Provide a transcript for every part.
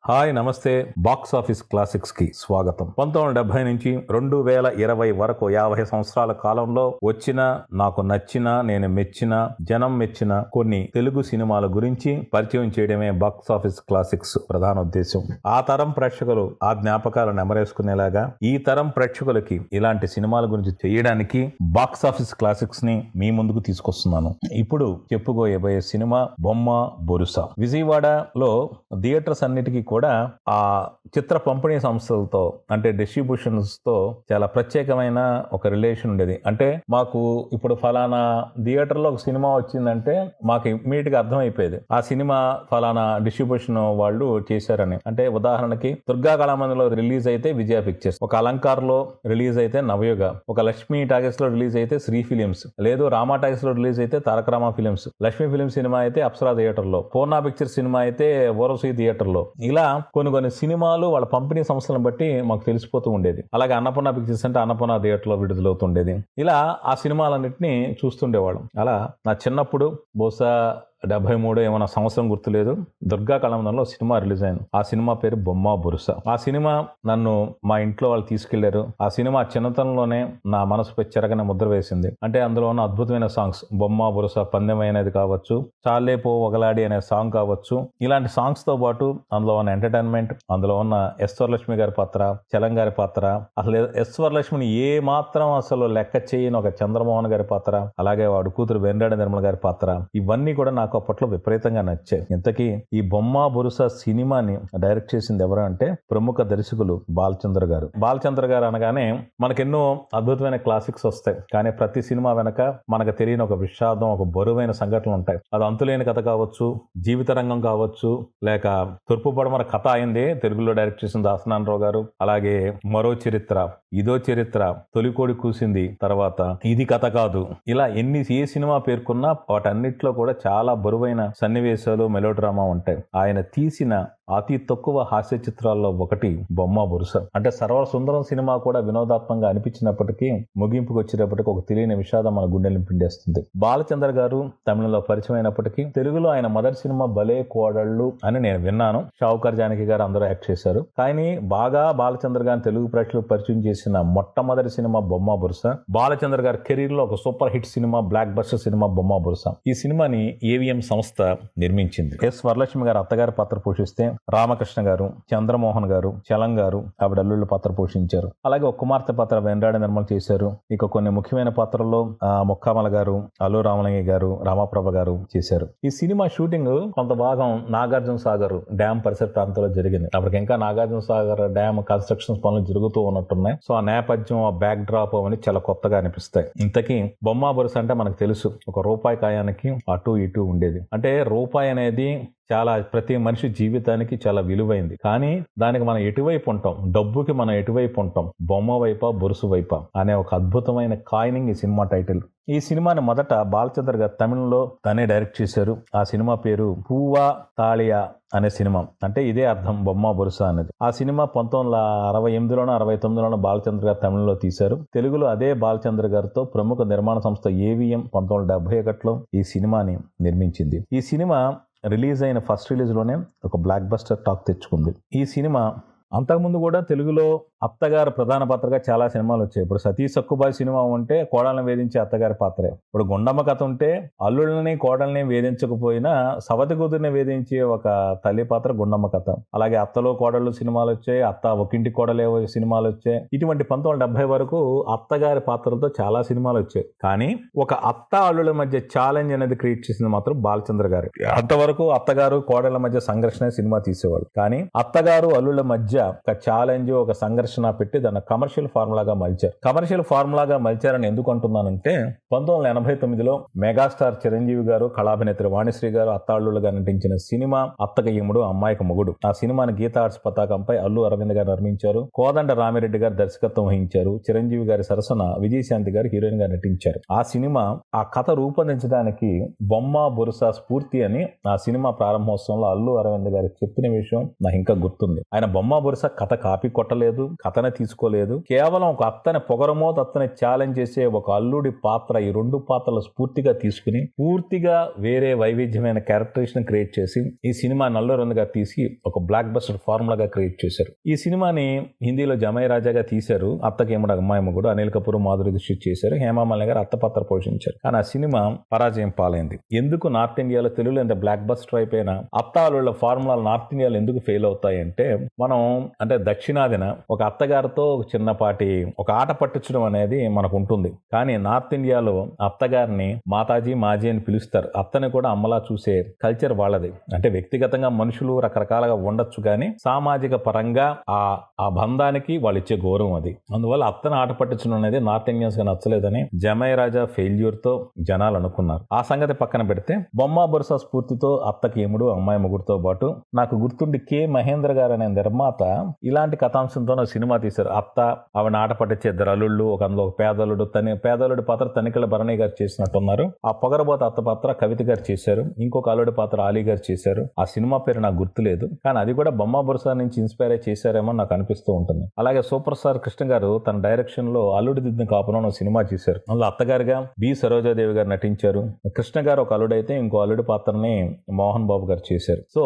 Hi నమస్తే. Box office classics కి స్వాగతం. 1970 నుంచి 2020 వరకు 50 సంవత్సరాల కాలంలో వచ్చిన, నాకు నచ్చిన, నేను మెచ్చిన, జనం మెచ్చిన కొన్ని తెలుగు సినిమాల గురించి పరిచయం చేయడమే బాక్స్ ఆఫీస్ క్లాసిక్స్ ప్రధాన ఉద్దేశం. ఆ తరం ప్రేక్షకులు ఆ జ్ఞాపకాలు నెమరేసుకునేలాగా ఈ తరం ప్రేక్షకులకి ఇలాంటి సినిమాల గురించి చేయడానికి బాక్స్ ఆఫీస్ క్లాసిక్స్ ని మీ ముందుకు తీసుకొస్తున్నాను. ఇప్పుడు చెప్పుకోబోయే సినిమా బొమ్మ బొరుస. విజయవాడలో థియేటర్స్ అన్నిటికీ కూడా ఆ చిత్ర పంపిణీ సంస్థలతో అంటే డిస్ట్రిబ్యూషన్స్ తో చాలా ప్రత్యేకమైన ఒక రిలేషన్ ఉండేది. అంటే మాకు ఇప్పుడు ఫలానా థియేటర్ లో ఒక సినిమా వచ్చిందంటే మాకు ఇమ్మీడియట్ గా అర్థమైపోయేది ఆ సినిమా ఫలానా డిస్ట్రిబ్యూషన్ వాళ్ళు చేశారని. అంటే ఉదాహరణకి దుర్గా కళామందిలో రిలీజ్ అయితే విజయ పిక్చర్స్, ఒక అలంకార్ లో రిలీజ్ అయితే నవయుగ, ఒక లక్ష్మీ టాకీస్ లో రిలీజ్ అయితే శ్రీ ఫిలిమ్స్, లేదు రామా టాకీస్ లో రిలీజ్ అయితే Taraka Rama films, Lakshmi films cinema అయితే అప్సరా థియేటర్ లో, పూర్ణ పిక్చర్స్ సినిమా అయితే ఓరవసి థియేటర్ లో, ఇలా కొన్ని సినిమాలు వాళ్ళ పంపిణీ సంస్థలను బట్టి మాకు తెలిసిపోతూ ఉండేది. అలాగే అన్నపూర్ణ పిక్చర్స్ అంటే అన్నపూర్ణ థియేటర్ లో విడుదలవుతుండేది. ఇలా ఆ సినిమాలన్నింటినీ చూస్తుండేవాళ్ళం. అలా నా చిన్నప్పుడు బహుశా 73 ఏమైనా సంవత్సరం గుర్తులేదు, దుర్గా కళామందిలో సినిమా రిలీజ్ అయింది. ఆ సినిమా పేరు బొమ్మ బొరుస. ఆ సినిమా నన్ను మా ఇంట్లో వాళ్ళు తీసుకెళ్లారు. ఆ సినిమా చిన్నతనంలోనే నా మనసుపై చెరగని ముద్ర వేసింది. అంటే అందులో ఉన్న అద్భుతమైన సాంగ్స్, బొమ్మ బొరుస, పందెమైనది కావచ్చు, చాలేపో ఒకలాడి అనే సాంగ్ కావచ్చు, ఇలాంటి సాంగ్స్ తో పాటు అందులో ఉన్న ఎంటర్టైన్మెంట్, అందులో ఉన్న ఎస్ వరలక్ష్మి గారి పాత్ర, చలం గారి పాత్ర, అసలు ఎస్ వరలక్ష్మిని ఏ మాత్రం అసలు లెక్క చేయని ఒక చంద్రమోహన్ గారి పాత్ర, అలాగే వాడు కూతురు వెండాడ నిర్మల గారి పాత్ర, ఇవన్నీ కూడా నాకు అప్పట్లో విపరీతంగా నచ్చాయి. ఇంతకీ ఈ బొమ్మ బొరుస సినిమాని డైరెక్ట్ చేసింది ఎవరు అంటే ప్రముఖ దర్శకులు బాలచంద్ర గారు. బాలచంద్ర గారు అనగానే మనకెన్నో అద్భుతమైన క్లాసిక్స్ వస్తాయి, కానీ ప్రతి సినిమా వెనక మనకు తెలియని ఒక విషాదం, ఒక బరువైన సంఘటనలు ఉంటాయి. అది అంతులేని కథ కావచ్చు, జీవిత రంగం కావచ్చు, లేక తూర్పు పడమర కథ అయింది తెలుగులో డైరెక్ట్ చేసిన దాసనారాయణరావు గారు. అలాగే మరో చరిత్ర, ఇదో చరిత్ర, తొలికోడి కూసింది, తర్వాత ఇది కథ కాదు, ఇలా ఏ సినిమా పేర్కొన్నా వాటన్నిటిలో కూడా చాలా బరువైన సన్నివేశాలు, మెలోడ్రామా ఉంటాయి. ఆయన తీసిన అతి తక్కువ హాస్య చిత్రాల్లో ఒకటి బొమ్మ బొరుస. అంటే సర్వ సుందరం సినిమా కూడా వినోదాత్మకంగా అనిపించినప్పటికీ ముగింపుకు వచ్చేటప్పటికి ఒక తెలియని విషాదం మన గుండెలను పిండేస్తుంది. బాలచంద్ర గారు తమిళంలో పరిచయం అయినప్పటికీ తెలుగులో ఆయన మొదటి సినిమా భలే కోడళ్ళు అని నేను విన్నాను. షావుకార్ జానకి గారు అందరూ యాక్ట్ చేశారు. కానీ బాగా బాలచంద్ర గారిని తెలుగు ప్రేక్షకులకు పరిచయం చేసిన మొట్టమొదటి సినిమా బొమ్మ బొరుస. బాలచంద్ర గారి కెరీర్ లో ఒక super hit cinema, block buster cinema బొమ్మ బొరుస. ఈ సినిమాని ఏవిఎం సంస్థ నిర్మించింది. ఎస్ వరలక్ష్మి గారు అత్తగారి పాత్ర పోషిస్తే రామకృష్ణ గారు, చంద్రమోహన్ గారు, చలం గారు ఆవిడ అల్లుళ్ళ పాత్ర పోషించారు. అలాగే ఒక కుమార్తె పాత్ర వెండాడ నిర్మల చేశారు. ఇక కొన్ని ముఖ్యమైన పాత్రల్లో ముక్కామల గారు, అల్లు రామలింగ గారు, రామప్రభ గారు చేశారు. ఈ సినిమా షూటింగ్ కొంత భాగం నాగార్జున సాగర్ డ్యామ్ పరిసర ప్రాంతంలో జరిగింది. అప్పటికి ఇంకా నాగార్జున సాగర్ డ్యామ్ కన్స్ట్రక్షన్ పనులు జరుగుతూ ఉన్నట్టున్నాయి. సో ఆ నేపథ్యం, ఆ బ్యాక్ డ్రాప్ అని చాలా కొత్తగా అనిపిస్తాయి. ఇంతకీ బొమ్మ బొరుస అంటే మనకు తెలుసు, ఒక రూపాయి కాయానికి అటు ఇటు ఉండేది. అంటే రూపాయి అనేది చాలా ప్రతి మనిషి జీవితానికి చాలా విలువైంది. కానీ దానికి మనం ఎటువైపు ఉంటాం, డబ్బుకి మనం ఎటువైపు ఉంటాం, బొమ్మ వైపా బొరుసు వైపా అనే ఒక అద్భుతమైన కాయినింగ్ ఈ సినిమా టైటిల్. ఈ సినిమాని మొదట బాలచంద్ర గారు తమిళంలో తనే డైరెక్ట్ చేశారు. ఆ సినిమా పేరు పూవా తాళియా అనే సినిమా. అంటే ఇదే అర్థం బొమ్మ బొరుస అనేది. ఆ సినిమా 1968లోనో 69లోనో బాలచంద్ర గారు తమిళంలో తీశారు. తెలుగులో అదే బాలచంద్ర గారితో ప్రముఖ నిర్మాణ సంస్థ ఏవిఎం 1971లో ఈ సినిమాని నిర్మించింది. ఈ సినిమా రిలీజ్ అయిన ఫస్ట్ రిలీజ్ లోనే ఒక బ్లాక్ బస్టర్ టాక్ తెచ్చుకుంది. ఈ సినిమా అంతకుముందు కూడా తెలుగులో అత్తగారు ప్రధాన పాత్రగా చాలా సినిమాలు వచ్చాయి. ఇప్పుడు సతీ సక్కుబాయి సినిమా ఉంటే కోడల్ని వేధించే అత్తగారి పాత్రే. ఇప్పుడు గుండమ్మ కథ ఉంటే అల్లుళ్ళని కోడల్ని వేధించకపోయినా సవతి కూతుర్ని వేధించే ఒక తల్లి పాత్ర గుండమ్మ కథ. అలాగే అత్తలో కోడళ్ళు సినిమాలు వచ్చాయి, అత్త ఒకింటి కోడలే సినిమాలు వచ్చాయి. ఇటువంటి 1970 వరకు అత్తగారి పాత్రలతో చాలా సినిమాలు వచ్చాయి. కానీ ఒక అత్త అల్లుల మధ్య ఛాలెంజ్ అనేది క్రియేట్ చేసింది మాత్రం బాలచంద్ర గారు. అంతవరకు అత్తగారు కోడళ్ల మధ్య సంఘర్షణ సినిమా తీసేవాళ్ళు. కానీ అత్తగారు అల్లుల మధ్య ఒక ఛాలెంజ్, ఒక సంఘర్షణ పెట్టి దాన్ని కమర్షియల్ ఫార్ములాగా మలిచారు. కమర్షియల్ ఫార్ములాగా మలిచారని ఎందుకు అంటున్నానంటే 1989లో మెగాస్టార్ చిరంజీవి గారు, కళాభినేత్రి వాణిశ్రీ గారు అత్తాళ్ళుగా నటించిన సినిమా అత్తగయ్యముడు అమ్మాయికి మొగుడు. ఆ సినిమాని గీతా ఆర్ట్స్ పతాకంపై అల్లు అరవింద్ గారు నిర్మించారు. కోదండ రామిరెడ్డి గారు దర్శకత్వం వహించారు. చిరంజీవి గారి సరసన విజయశాంతి గారు హీరోయిన్ గా నటించారు. ఆ సినిమా ఆ కథ రూపొందించడానికి బొమ్మ బొరుస స్ఫూర్తి అని ఆ సినిమా ప్రారంభోత్సవంలో అల్లు అరవింద్ గారు చెప్పిన విషయం నాకు ఇంకా గుర్తుంది. ఆయన బొమ్మ బొరుస కథ కాపీ కొట్టలేదు, కథనే తీసుకోలేదు. కేవలం ఒక అత్తని పొగరమోత అత్తని ఛాలెంజ్ చేసే ఒక అల్లుడి పాత్ర, ఈ రెండు పాత్రలు స్ఫూర్తిగా తీసుకుని పూర్తిగా వేరే వైవిధ్యమైన క్యారెక్టరేషన్ క్రియేట్ చేసి ఈ సినిమా నల్లరొందుగా తీసి ఒక బ్లాక్ బస్టర్ ఫార్ములాగా క్రియేట్ చేశారు. ఈ సినిమాని హిందీలో జమై రాజాగా తీశారు. అత్తకేముడు అమ్మాయమ్మ అనిల్ కపూర్, మాధురి దీక్షిత్ చేశారు. హేమామాలిని గారు అత్త పాత్ర పోషించారు. కానీ ఆ సినిమా పరాజయం పాలైంది. ఎందుకు నార్త్ ఇండియాలో తెలుగులో ఎంత బ్లాక్ బస్టర్ అయిపోయిన అత్తాళ్ళ ఫార్ములాలు నార్త్ ఇండియాలో ఎందుకు ఫెయిల్ అవుతాయంటే, మనం అంటే దక్షిణాదిన ఒక అత్తగారితో ఒక చిన్నపాటి ఒక ఆట పట్టించడం అనేది మనకు ఉంటుంది. కానీ నార్త్ ఇండియాలో అత్తగారిని మాతాజీ మాజీ అని పిలుస్తారు. అత్తని కూడా అమ్మలా చూసే కల్చర్ వాళ్ళది. అంటే వ్యక్తిగతంగా మనుషులు రకరకాలుగా ఉండొచ్చు, కానీ సామాజిక పరంగా ఆ బంధానికి వాళ్ళు ఇచ్చే గౌరవం అది. అందువల్ల అత్తని ఆట పట్టించడం అనేది నార్త్ ఇండియన్స్ గా నచ్చలేదని జమై రాజా ఫెయిల్యూర్ తో జనాలు అనుకున్నారు. ఆ సంగతి పక్కన పెడితే బొమ్మ బొరుస స్ఫూర్తితో అత్తకి ఎముడు అమ్మాయి ముగ్గురుతో పాటు నాకు గుర్తుండి కె మహేంద్ర గారు అనే నిర్మాత ఇలాంటి కథాంశంతో సినిమా తీశారు. అత్త ఆవిడ ఆట పట్టించే ఇద్దరు అల్లుళ్ళు, అందులో ఒక పేదలుడు పేదలుడి పాత్ర తనికెళ్ళ భరణి గారు చేసినట్టున్నారు. ఆ పొగరబోత అత్త పాత్ర కవిత గారు చేశారు. ఇంకొక అల్లుడి పాత్ర ఆలీ గారు చేశారు. ఆ సినిమా పేరు నాకు గుర్తులేదు, కానీ అది కూడా బొమ్మ బొరుస నుంచి ఇన్స్పైర్ అయి చేశారేమో నాకు అనిపిస్తూ ఉంటుంది. అలాగే సూపర్ స్టార్ కృష్ణ గారు తన డైరెక్షన్ లో అల్లుడి దిద్దిన కాపురం సినిమా చేశారు. అందులో అత్తగారిగా బి సరోజాదేవి గారు నటించారు. కృష్ణ గారు ఒక అల్లుడైతే ఇంకో అల్లుడి పాత్రని మోహన్ బాబు గారు చేశారు. సో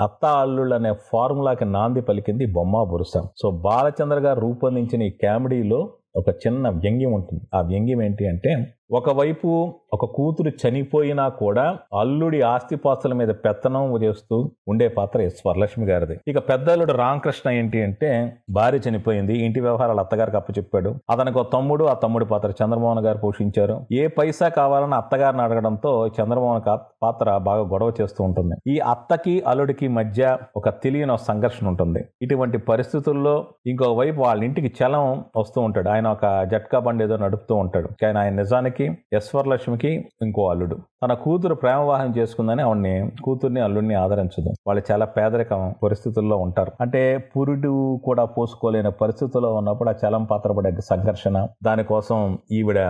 అత్త అల్లుళ్ళు అనే ఫార్ములాకి నాంది పలికింది బొమ్మ బొరుస. సో బాలచంద్ర గారు రూపొందించిన ఈ కామెడీలో ఒక చిన్న వ్యంగ్యం ఉంటుంది. ఆ వ్యంగ్యం ఏంటి అంటే, ఒకవైపు ఒక కూతురు చనిపోయినా కూడా అల్లుడి ఆస్తిపాస్తుల మీద పెత్తనం చేస్తూ ఉండే పాత్ర ఎస్ వరలక్ష్మి గారిది. ఇక పెద్ద అల్లుడు రామకృష్ణ ఏంటి అంటే, భార్య చనిపోయింది, ఇంటి వ్యవహారాలు అత్తగారికి అప్పచెప్పాడు. అతనికి ఒక తమ్ముడు, ఆ తమ్ముడి పాత్ర చంద్రమోహన్ గారు పోషించారు. ఏ పైసా కావాలని అత్తగారిని అడగడంతో చంద్రమోహన్ పాత్ర బాగా గొడవ చేస్తూ ఉంటుంది. ఈ అత్తకి అల్లుడికి మధ్య ఒక తెలియని సంఘర్షణ ఉంటుంది. ఇటువంటి పరిస్థితుల్లో ఇంకోవైపు వాళ్ళ ఇంటికి చలం వస్తూ ఉంటాడు. ఆయన ఒక జట్కా బండి ఏదో నడుపుతూ ఉంటాడు. కానీ ఆయన నిజానికి ఎస్ వరలక్ష్మికి ఇంకో అల్లుడు. తన కూతురు ప్రేమ వివాహం చేసుకుందని ఆవిడ్ని కూతుర్ని అల్లుడిని ఆదరించదు. వాళ్ళు చాలా పేదరికం పరిస్థితుల్లో ఉంటారు. అంటే పురుడు కూడా పోసుకోలేని పరిస్థితుల్లో ఉన్నప్పుడు ఆ చలం పాత్ర పడే సంఘర్షణ, దానికోసం ఈవిడ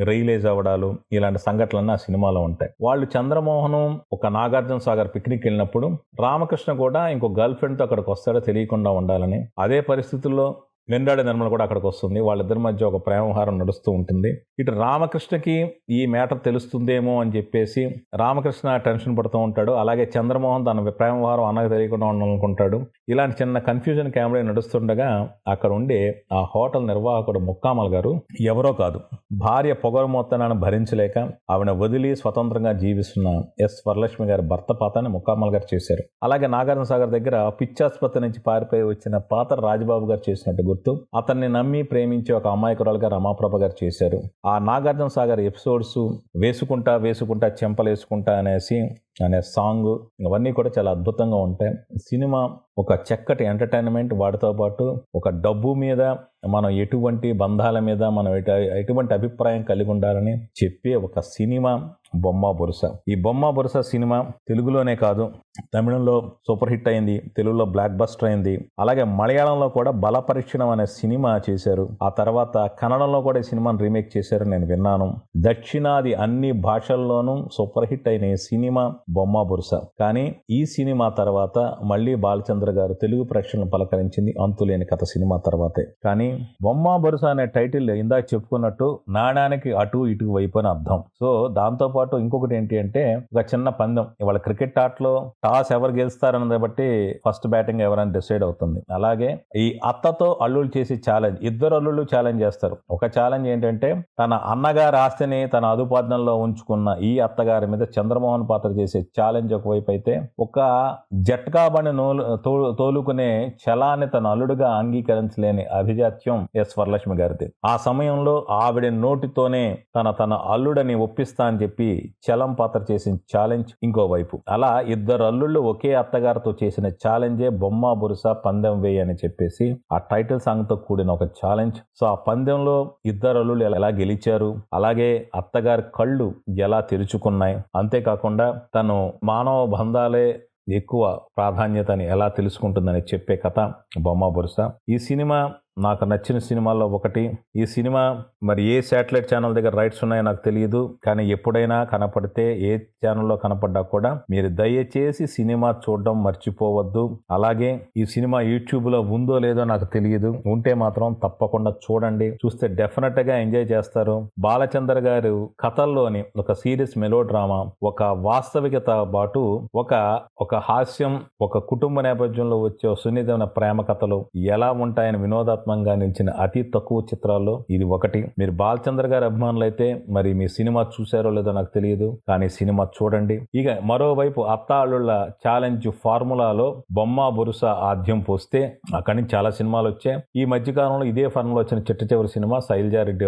రియలైజ్ అవ్వడాలు, ఇలాంటి సంఘటనలు ఆ సినిమాలో ఉంటాయి. వాళ్ళు చంద్రమోహన్ ఒక నాగార్జున సాగర్ పిక్నిక్ వెళ్ళినప్పుడు రామకృష్ణ కూడా ఇంకో గర్ల్ ఫ్రెండ్ తో అక్కడికి వస్తాడో తెలియకుండా ఉండాలని, అదే పరిస్థితుల్లో వెండాడి నిర్మల కూడా అక్కడికి వస్తుంది. వాళ్ళిద్దరి మధ్య ఒక ప్రేమ వ్యవహారం నడుస్తూ ఉంటుంది. ఇటు రామకృష్ణకి ఈ మ్యాటర్ తెలుస్తుందేమో అని చెప్పేసి రామకృష్ణ టెన్షన్ పడుతూ ఉంటాడు. అలాగే చంద్రమోహన్ తన ప్రేమ వ్యవహారం అన్నకు తెలియకుండా ఉండాలనుకుంటాడు. ఇలాంటి చిన్న కన్ఫ్యూజన్ కామెడీ నడుస్తుండగా అక్కడ ఉండే ఆ హోటల్ నిర్వాహకుడు ముక్కామల్ గారు ఎవరో కాదు, భార్య పొగరు మొత్తాన్ని భరించలేక ఆవిడ వదిలి స్వతంత్రంగా జీవిస్తున్న ఎస్ వరలక్ష్మి గారి భర్త పాత్రని ముక్కామల్ గారు చేశారు. అలాగే నాగార్జున సాగర్ దగ్గర పిచ్చాసుపత్రి నుంచి పారిపోయి వచ్చిన పాత్ర రాజబాబు గారు చేసినట్టు గుర్తు. అతన్ని నమ్మి ప్రేమించి ఒక అమాయకురాలుగా రమాప్రభ గారు చేశారు. ఆ నాగార్జున సాగర్ ఎపిసోడ్స్ వేసుకుంటా వేసుకుంటా చెంపలేసుకుంటా అనే సాంగ్, ఇవన్నీ కూడా చాలా అద్భుతంగా ఉంటాయి. సినిమా ఒక చక్కటి ఎంటర్టైన్మెంట్, వాటితో పాటు ఒక డబ్బు మీద మనం ఎటువంటి బంధాల మీద మనం ఎటువంటి అభిప్రాయం కలిగి ఉండాలని చెప్పే ఒక సినిమా బొమ్మ బొరుస. ఈ బొమ్మ బొరుస సినిమా తెలుగులోనే కాదు, తమిళంలో సూపర్ హిట్ అయింది, తెలుగులో బ్లాక్ బస్టర్ అయింది. అలాగే మలయాళంలో కూడా బలపరీక్షణం అనే సినిమా చేశారు. ఆ తర్వాత కన్నడంలో కూడా ఈ సినిమాను రీమేక్ చేశారు, నేను విన్నాను. దక్షిణాది అన్ని భాషల్లోనూ సూపర్ హిట్ అయిన సినిమా బొమ్మ బొరుస. కానీ ఈ సినిమా తర్వాత మళ్ళీ బాలచంద్ర గారు తెలుగు ప్రేక్షకులను పలకరించింది అంతులేని కథ సినిమా తర్వాతే. కానీ బొమ్మ బొరుస అనే టైటిల్ ఇందాక చెప్పుకున్నట్టు నాణానికి అటు ఇటు వైపు అని అర్థం. సో దాంతో పాటు ఇంకొకటి ఏంటి అంటే, ఒక చిన్న పందెం. ఇవాళ క్రికెట్ ఆటలో టాస్ ఎవరు గెలుస్తారన్నది బట్టి ఫస్ట్ బ్యాటింగ్ ఎవరైనా డిసైడ్ అవుతుంది. అలాగే ఈ అత్తతో అల్లుళ్ళు చేసి ఛాలెంజ్, ఇద్దరు అల్లుళ్ళు ఛాలెంజ్ చేస్తారు. ఒక ఛాలెంజ్ ఏంటంటే, తన అన్నగారి ఆస్తిని తన అదుపాదనలో ఉంచుకున్న ఈ అత్తగారి మీద చంద్రమోహన్ పాత్ర చేసే ఛాలెంజ్ ఒకవైపు అయితే, ఒక జట్కా బండి తోలుకునే చలాన్ని తన అల్లుడుగా అంగీకరించలేని అభిజాత్యం ఎస్ వరలక్ష్మి గారిది. ఆ సమయంలో ఆవిడ నోటితోనే తన అల్లుడని ఒప్పిస్తా అని చెప్పి చలం పాత్ర చేసిన ఛాలెంజ్ ఇంకోవైపు. అలా ఇద్దరు అల్లుళ్ళు ఒకే అత్తగారితో చేసిన ఛాలెంజే బొమ్మ బొరుస పందెం వేయి అని చెప్పేసి ఆ టైటిల్ సాంగ్ తో కూడిన ఒక ఛాలెంజ్. సో ఆ పందెంలో ఇద్దరు అల్లుళ్ళు ఎలా గెలిచారు, అలాగే అత్తగారి కళ్ళు ఎలా తెరుచుకున్నాయి, అంతేకాకుండా తను మానవ బంధాలే ఎక్కువ ప్రాధాన్యతని ఎలా తెలుసుకుంటుందని చెప్పే కథ బొమ్మ బొరుస. ఈ సినిమా నాకు నచ్చిన సినిమాల్లో ఒకటి. ఈ సినిమా మరి ఏ శాటిలైట్ ఛానల్ దగ్గర రైట్స్ ఉన్నాయో నాకు తెలియదు, కానీ ఎప్పుడైనా కనపడితే ఏ ఛానల్లో కనపడ్డా కూడా మీరు దయచేసి సినిమా చూడడం మర్చిపోవద్దు. అలాగే ఈ సినిమా యూట్యూబ్లో ఉందో లేదో నాకు తెలియదు, ఉంటే మాత్రం తప్పకుండా చూడండి. చూస్తే డెఫినెట్ గా ఎంజాయ్ చేస్తారు. బాలచంద్ర గారు కథల్లోని ఒక సీరియస్ మెలో డ్రామా, ఒక వాస్తవికత పాటు ఒక హాస్యం, ఒక కుటుంబ నేపథ్యంలో వచ్చే సున్నితమైన ప్రేమ కథలు ఎలా ఉంటాయని వినోదాత్మకంగా నిలిచిన అతి తక్కువ చిత్రాల్లో ఇది ఒకటి. మీరు బాలచంద్ర గారి అభిమానులు అయితే మరి మీ సినిమా చూసారో లేదో నాకు తెలియదు, కానీ సినిమా చూడండి. ఇక మరోవైపు అత్తా అల్లుళ్ళ ఛాలెంజ్ ఫార్ములాలో బొమ్మ బొరుస ఆద్యం పోస్తే అక్కడి నుంచి చాలా సినిమాలు వచ్చాయి. ఈ మధ్యకాలంలో ఇదే ఫార్ములా వచ్చిన చిట్ట చివరి సినిమా శైలజారెడ్డి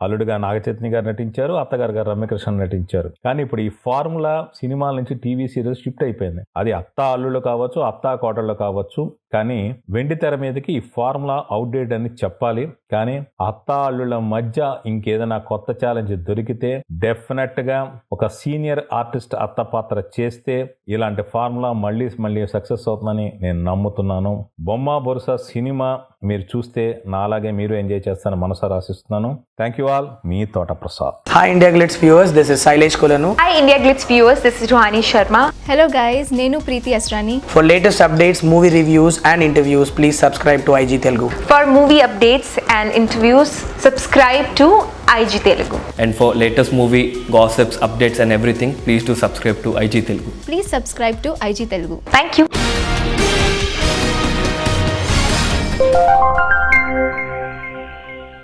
అల్లుడుగా నాగచైతన్య గారు నటించారు, అత్తగారు గారు రమ్యకృష్ణ నటించారు. కానీ ఇప్పుడు ఈ ఫార్ములా సినిమాల నుంచి టీవీ సీరియల్ షిఫ్ట్ అయిపోయింది. అది అత్తా అల్లుళ్ళు కావచ్చు, అత్తా కోటళ్ళు కావచ్చు, కానీ వెండి తెర మీదకి ఈ ఫార్ములా అవుట్డేట్ అని చెప్పాలి. కానీ అత్తా అల్లుళ్ళ మధ్య ఇంకేదైనా కొత్త ఛాలెంజ్ దొరికితే డెఫినెట్ గా ఒక సీనియర్ ఆర్టిస్ట్ అత్త పాత్ర చేస్తే ఇలాంటి ఫార్ములా మళ్ళీ సక్సెస్ అవుతుందని నేను నమ్ముతున్నాను. బొమ్మ బొరుస సినిమా మీరు చూస్తే నాలాగే మీరు ఎంజాయ్ చేస్తారని మనసారా ఆశిస్తున్నాను. Thank you all. మీ Thota Prasad. Hi India glitz viewers, this is Shailesh Kolanu. Hi India Glitz viewers, this is Rohani Sharma. Hello guys, Nenu Preeti Asrani. For latest updates, movie reviews and interviews, please subscribe to IG Telugu. For movie updates and interviews, subscribe to IG Telugu. And for latest movie gossips, updates and everything, please do subscribe to IG Telugu. Please subscribe to IG Telugu. Thank you.